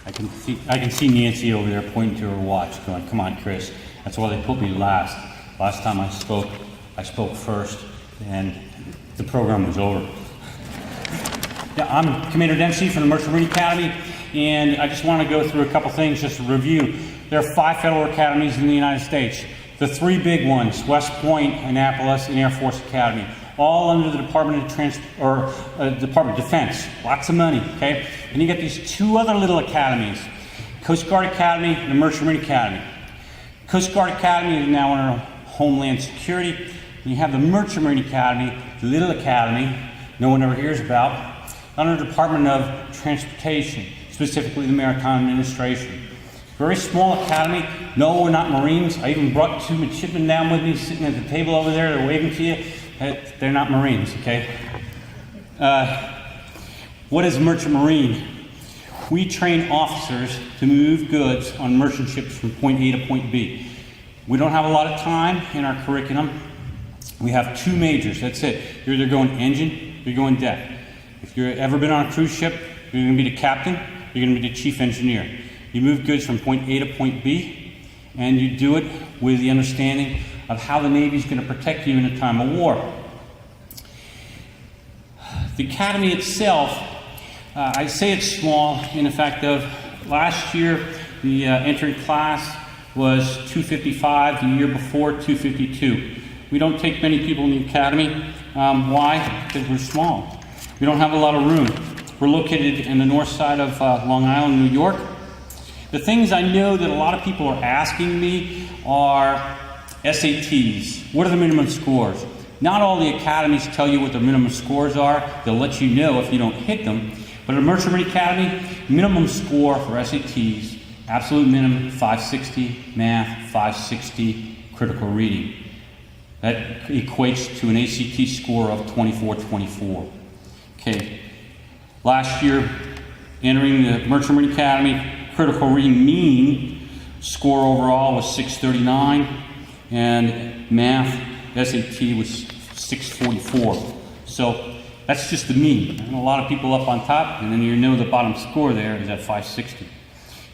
I can see Nancy over there pointing to her watch, going, "Come on, Chris." That's why they put me last. Last time I spoke first, and the program was over. Yeah, I'm Commander Dempsey from the Merchant Marine Academy, and I just want to go through a couple things just to review. There are 5 federal academies in the United States. The 3 big ones, West Point, Annapolis, and Air Force Academy, all under the Department of Defense. Lots of money, okay? And you got these 2 other little academies, Coast Guard Academy and the Merchant Marine Academy. Coast Guard Academy is now under Homeland Security. And you have the Merchant Marine Academy, the little academy, no one ever hears about, under the Department of Transportation, specifically the Maritime Administration. Very small academy. No, we're not Marines. I even brought 2 midshipmen down with me sitting at the table over there. They're waving to you. They're not Marines, okay? What is Merchant Marine? We train officers to move goods on merchant ships from point A to point B. We don't have a lot of time in our curriculum. We have 2 majors, that's it. You're either going engine or you're going deck. If you've ever been on a cruise ship, you're going to be the captain, you're going to be the chief engineer. You move goods from point A to point B, and you do it with the understanding of how the Navy is going to protect you in a time of war. The academy itself, I say it's small in the fact of last year the entering class was 255, the year before 252. We don't take many people in the academy. Why? Because we're small. We don't have a lot of room. We're located in the north side of Long Island, New York. The things I know that a lot of people are asking me are SATs. What are the minimum scores? Not all the academies tell you what the minimum scores are. They'll let you know if you don't hit them. But at Merchant Marine Academy, minimum score for SATs, absolute minimum 560, math 560, critical reading. That equates to an ACT score of 2424. Okay. Last year, entering the Merchant Marine Academy, critical reading mean score overall was 639, and math SAT was 644. So that's just the mean. And a lot of people up on top, and then you know the bottom score there is at 560.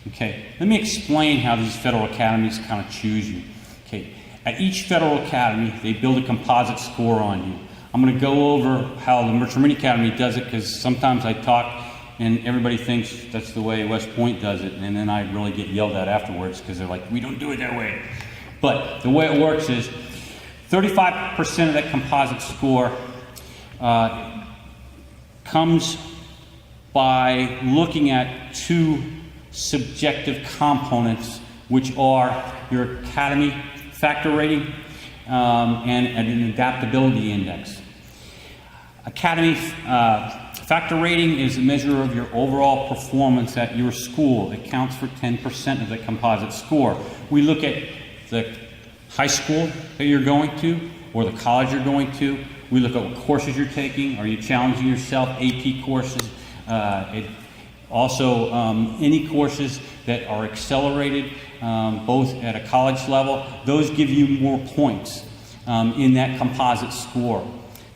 Okay, let me explain how these federal academies kind of choose you. Okay, at each federal academy, they build a composite score on you. I'm going to go over how the Merchant Marine Academy does it, because sometimes I talk and everybody thinks that's the way West Point does it, and then I really get yelled at afterwards because they're like, "We don't do it that way." But the way it works is 35% of that composite score comes by looking at 2 subjective components, which are your academy factor rating and an adaptability index. Academy factor rating is a measure of your overall performance at your school. It counts for 10% of the composite score. We look at the high school that you're going to or the college you're going to. We look at what courses you're taking. Are you challenging yourself? AP courses. Also, any courses that are accelerated, both at a college level, those give you more points in that composite score.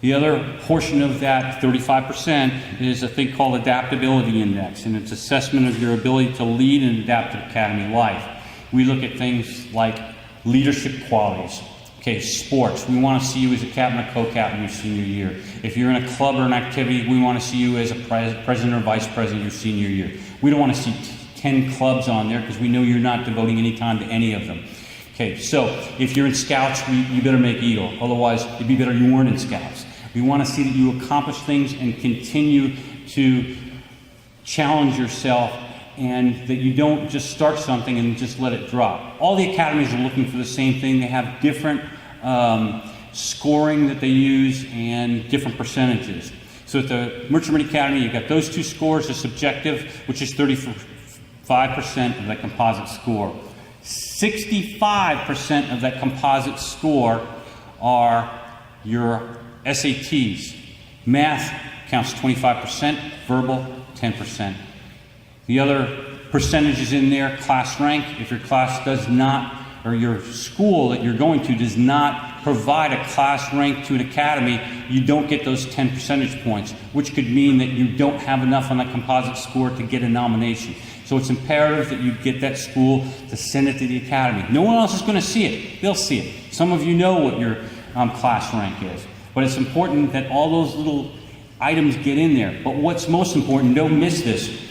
The other portion of that, 35%, is a thing called adaptability index, and it's assessment of your ability to lead and adapt to academy life. We look at things like leadership qualities. Okay, sports. We want to see you as a captain or co-captain your senior year. If you're in a club or an activity, we want to see you as a president or vice president your senior year. We don't want to see 10 clubs on there because we know you're not devoting any time to any of them. Okay, so if you're in Scouts, you better make Eagle. Otherwise, it'd be better you weren't in Scouts. We want to see that you accomplish things and continue to challenge yourself, and that you don't just start something and just let it drop. All the academies are looking for the same thing. They have different scoring that they use and different percentages. So at the Merchant Marine Academy, you've got those 2 scores, the subjective, which is 35% of that composite score. 65% of that composite score are your SATs. Math counts 25%, verbal 10%. The other percentages in there, class rank. If your class does not, or your school that you're going to does not provide a class rank to an academy, you don't get those 10 percentage points, which could mean that you don't have enough on that composite score to get a nomination. So it's imperative that you get that school to send it to the academy. No one else is going to see it. They'll see it. Some of you know what your class rank is. But it's important that all those little items get in there. But what's most important, don't miss this.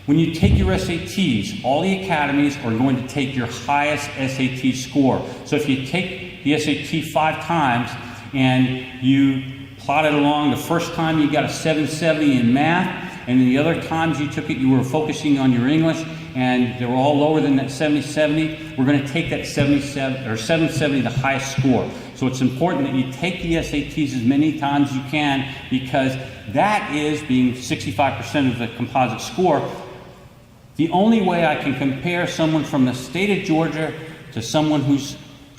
When you take your SATs, all the academies are going to take your highest SAT score. So if you take the SAT 5 times and you plot it along, the first time you got a 770 in math, and the other times you took it, you were focusing on your English, and they were all lower than that 7070, we're going to take that 77 or 770, the highest score. So it's important that you take the SATs as many times as you can, because that is, being 65% of the composite score, the only way I can compare someone from the state of Georgia to someone who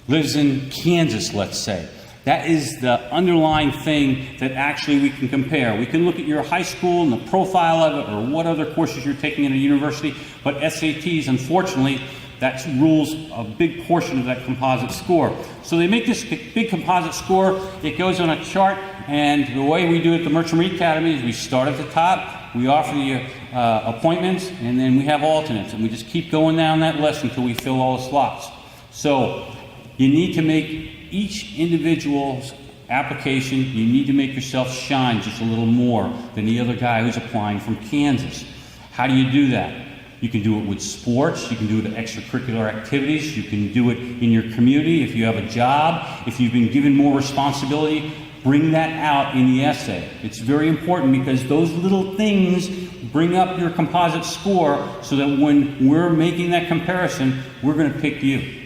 lives in Kansas, let's say. That is the underlying thing that actually we can compare. We can look at your high school and the profile of it, or what other courses you're taking in a university, but SATs, unfortunately, that rules a big portion of that composite score. So they make this big composite score, it goes on a chart, and the way we do it at the Merchant Marine Academy is we start at the top, we offer the appointments, and then we have alternates, and we just keep going down that list until we fill all the slots. So you need to make each individual's application, you need to make yourself shine just a little more than the other guy who's applying from Kansas. How do you do that? You can do it with sports, you can do it with extracurricular activities, you can do it in your community. If you have a job, if you've been given more responsibility, bring that out in the essay. It's very important, because those little things bring up your composite score, so that when we're making that comparison, we're going to pick you.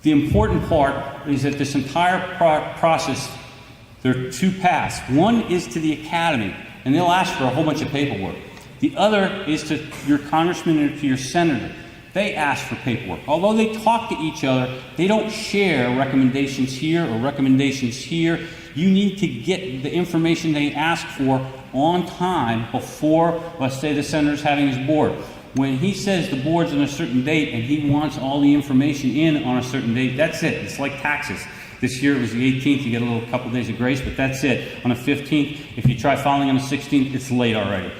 The important part is that this entire process, there are 2 paths. One is to the academy, and they'll ask for a whole bunch of paperwork. The other is to your congressman or to your senator. They ask for paperwork. Although they talk to each other, they don't share recommendations here or recommendations here. You need to get the information they ask for on time before, let's say, the senator's having his board. When he says the board's on a certain date and he wants all the information in on a certain date, that's it. It's like taxes. This year it was the 18th, you get a couple days of grace, but that's it. On the 15th, if you try filing on the 16th, it's late already.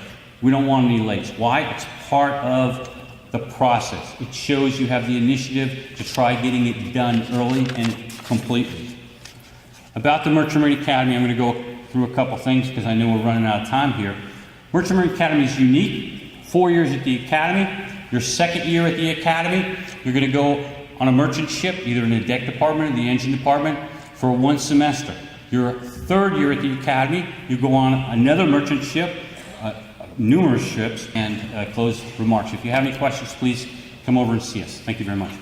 We don't want any lates. Why? It's part of the process. It shows you have the initiative to try getting it done early and completely. About the Merchant Marine Academy, I'm going to go through a couple things because I know we're running out of time here. Merchant Marine Academy is unique. 4 years at the academy. Your second year at the academy, you're going to go on a merchant ship, either in the deck department or the engine department, for 1 semester. Your third year at the academy, you go on another merchant ship, numerous ships, and close remarks. If you have any questions, please come over and see us. Thank you very much.